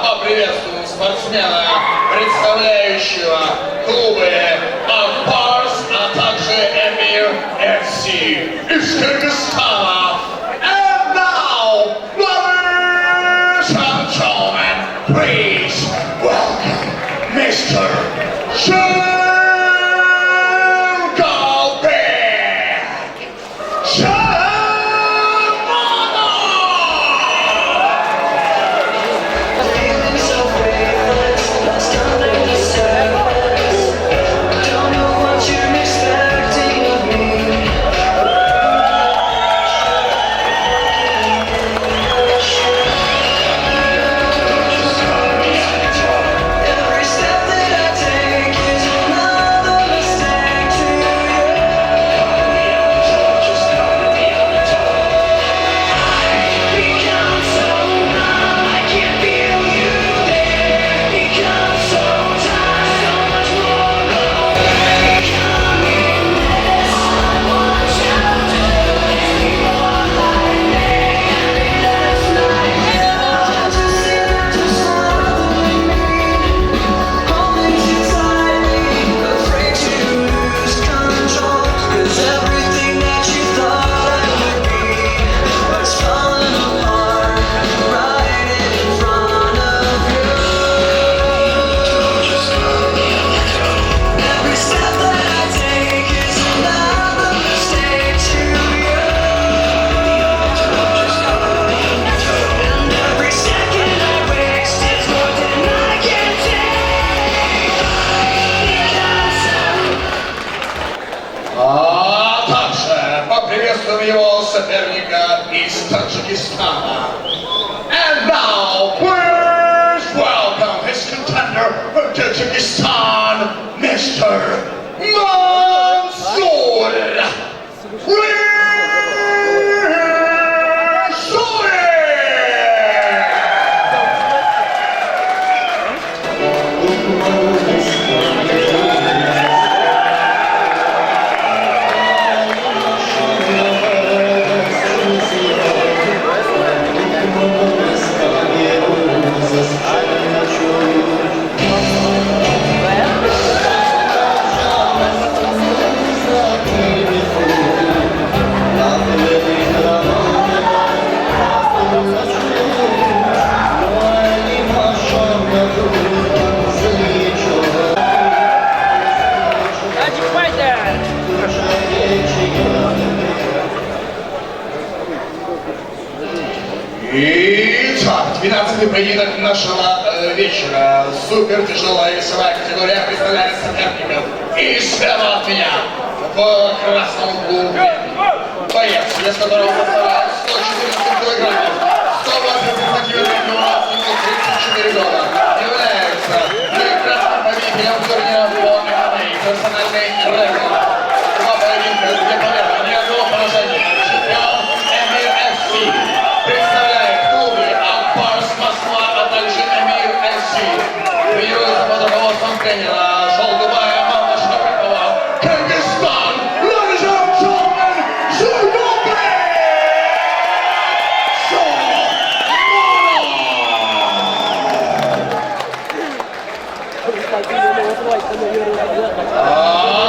поприветствуем спортсмена, представляющего клубы Акбарс, а также Эмир ФС из Кыргызстана. And now, ladies and gentlemen, please welcome Mr. Shangalbek. Поприветствуем его соперника из Таджикистана. And now, please welcome his contender from Tajikistan, Mr. Mansoor. Итак, 12-й поединок нашего вечера. Супер тяжелая весовая категория представляет соперников. И слева от меня, в красном клубе, боец, вес которого составляет 114 килограммов, 180 сантиметров, 34 года, является прекрасным победителем турнира по ММА, персональный рекорд. Два поединка, две победы, ни одного поражения. Чемпион Эмир ФС. Представляет клубы Акбарс Москва, а также Эмир ФС. Тренируется под руководством тренера Жолдубая Мама Шапикова. Кыргызстан, ladies and gentlemen, Жолдубай!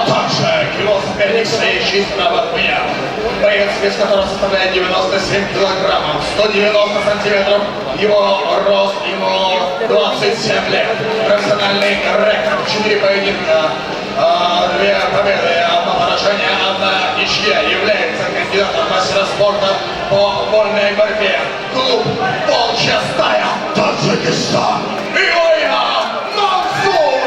Также его соперник, стоящий справа от меня. Боец, вес которого составляет 97 килограммов, 190 сантиметров, его рост, ему 27 лет. Профессиональный рекорд, 4 поединка, 2 победы, 1 поражение, 1 ничья. Является кандидатом мастера спорта по вольной борьбе. Клуб «Волчья стая», Таджикистан. Его имя Мансур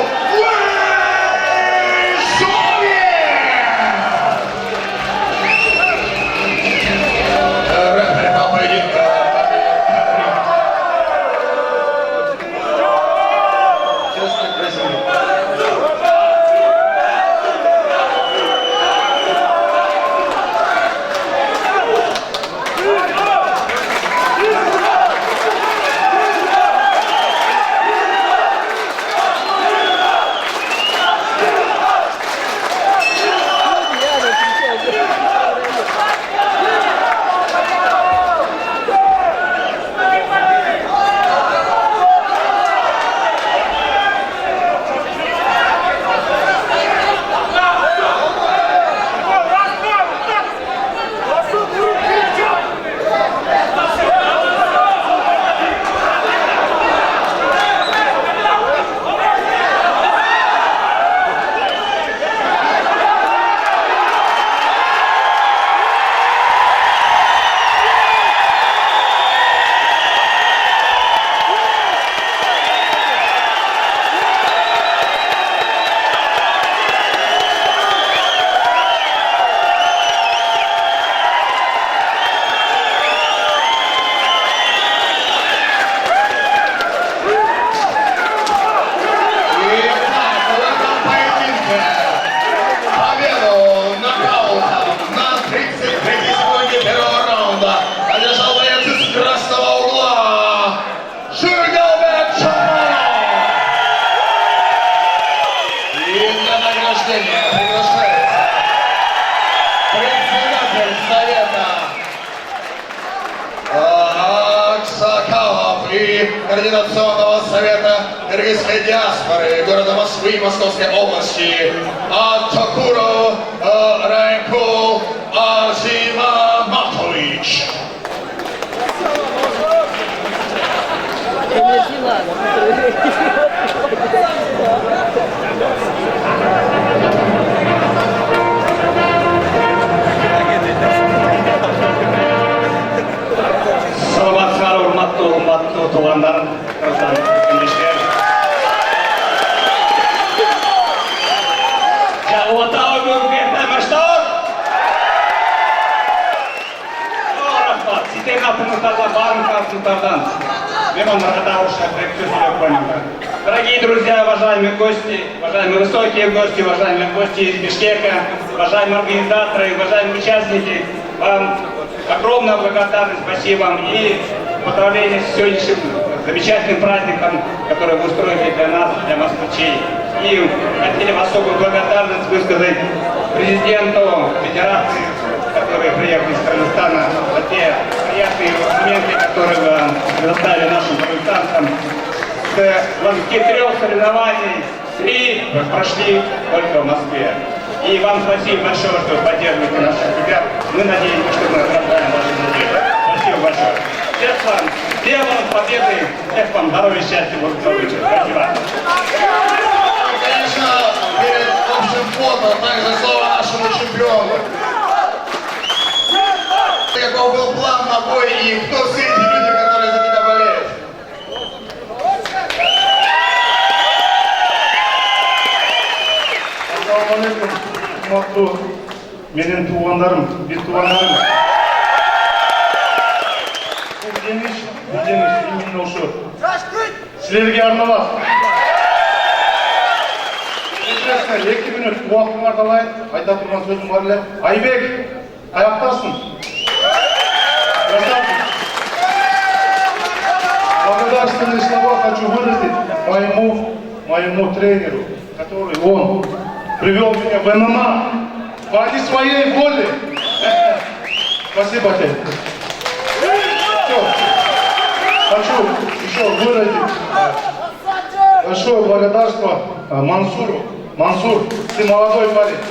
Координационного совета кыргызской диаспоры города Москвы и Московской области Атакуров Райкул Азимаматович. Саламатсыздар, урматтуу туугандар, кыргызстандыктар. Жагып атабы бүгүнкү эртемештер. Рахмат. Сиздердин атыңыздардан, баарыңыздын атыңыздардан меймандарга дагы ушул сөз сөйлөп коеюн. Дорогие друзья, уважаемые гости, уважаемые высокие гости, уважаемые гости из Бишкека, уважаемые организаторы, уважаемые участники, вам огромная благодарность, спасибо вам и поздравления с сегодняшним замечательным праздником, который вы устроили для нас, для москвичей. И хотели бы особую благодарность высказать президенту Федерации, который приехал из Кыргызстана, за те приятные моменты, которые вы предоставили нашим кыргызстанцам. С 23 соревнований 3 прошли только в Москве. И вам спасибо большое, что поддерживаете наших ребят. Мы надеемся, что мы оправдаем ваши надежды. Спасибо большое. Всех вам победы, всех вам здоровья, счастья, благополучия. Спасибо. Конечно, перед общим фото также слово нашему чемпиону. Каков был план на бой и кто все эти люди, которые за тебя болеют? Ассалаумалейкум, урматтуу менин туугандарым, биз туугандарым. Бул жеңиш именно ушу силерге арналат. Кечиресиңер, 2 мүнөт убактыңарды алайын, айта турган сөзүм бар эле. Айбек, каяктасың? Красавчик. Благодарственные слова хочу выразить моему тренеру, который он привел меня в ММА по не своей воле. Спасибо тебе. Все. Хочу еще выразить большое благодарство Мансуру. Мансур, ты молодой парень.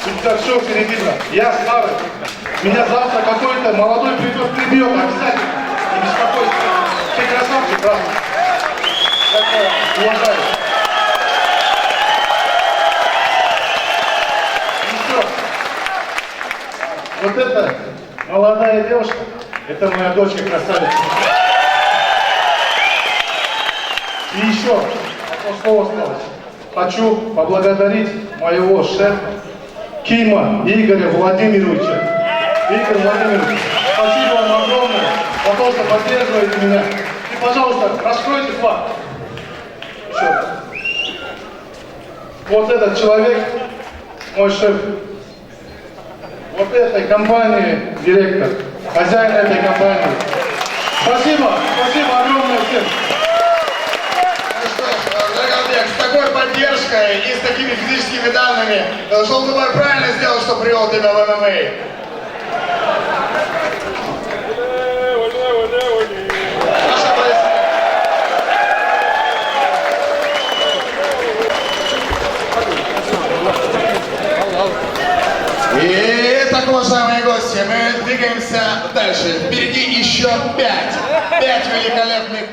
У тебя все впереди. Я старый. Меня завтра какой-то молодой придет, прибьет обязательно. Не беспокойся. Ты красавчик, брат. Я тебя уважаю. Вот эта молодая девушка, это моя дочка красавица. И еще одно слово сказать. Хочу поблагодарить моего шефа Кима Игоря Владимировича. Игорь Владимирович, спасибо вам огромное за то, что поддерживаете меня. И, пожалуйста, раскройте флаг. Еще раз. Вот этот человек, мой шеф. Вот этой компании директор, хозяин этой компании. Спасибо огромное всем. Ну что ж, Драгобек, с такой поддержкой и с такими физическими данными Желтый правильно сделал, что привел тебя в ММА. Наши Итак, уважаемые гости, мы двигаемся дальше. Впереди еще 5 великолепных